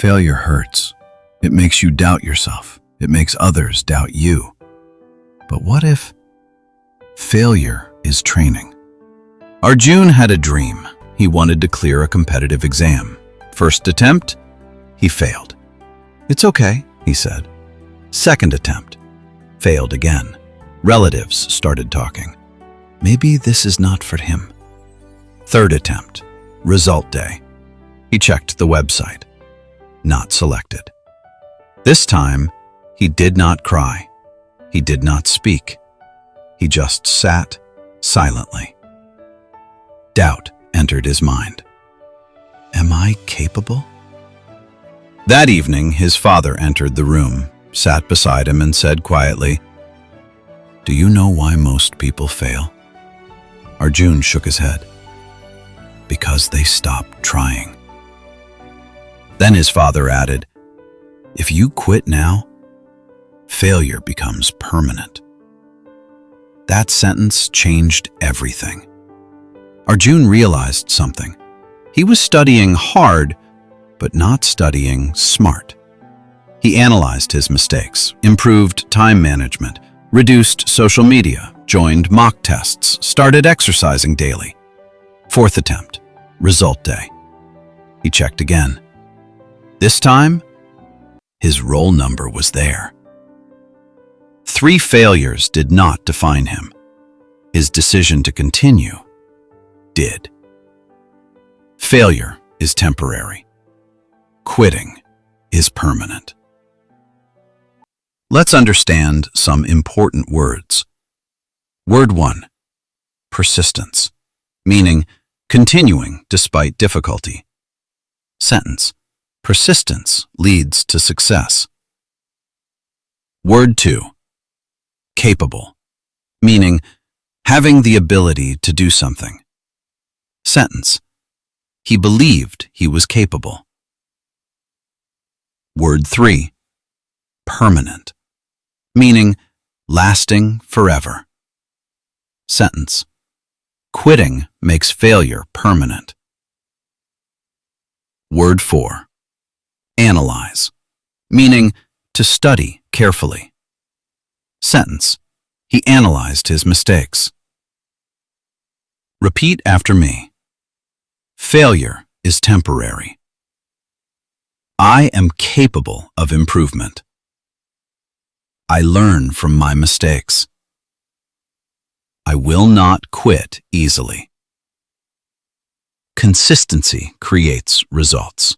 Failure hurts. It makes you doubt yourself. It makes others doubt you. But what if failure is training? Arjun had a dream. He wanted to clear a competitive exam. First attempt, he failed. "It's okay," he said. Second attempt, failed again. Relatives started talking. Maybe this is not for him. Third attempt, result day. He checked the website. Not selected. This time, he did not cry. He did not speak. He just sat silently. Doubt entered his mind. Am I capable? That evening, his father entered the room, sat beside him, and said quietly, "Do you know why most people fail?" Arjun shook his head. Because they stop trying. Then his father added, "If you quit now, failure becomes permanent." That sentence changed everything. Arjun realized something. He was studying hard, but not studying smart. He analyzed his mistakes, improved time management, reduced social media, joined mock tests, started exercising daily. Fourth attempt, result day. He checked again. This time, his roll number was there. 3 failures did not define him. His decision to continue did. Failure is temporary. Quitting is permanent. Let's understand some important words. Word 1, persistence, meaning continuing despite difficulty. Sentence, persistence leads to success. Word 2, capable, meaning having the ability to do something. Sentence, he believed he was capable. Word 3, permanent, meaning lasting forever. Sentence, quitting makes failure permanent. Word 4, analyze, meaning to study carefully. Sentence, he analyzed his mistakes. Repeat after me. Failure is temporary. I am capable of improvement. I learn from my mistakes. I will not quit easily. Consistency creates results.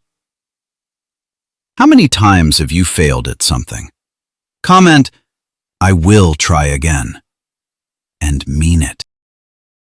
How many times have you failed at something? Comment, "I will try again," and mean it.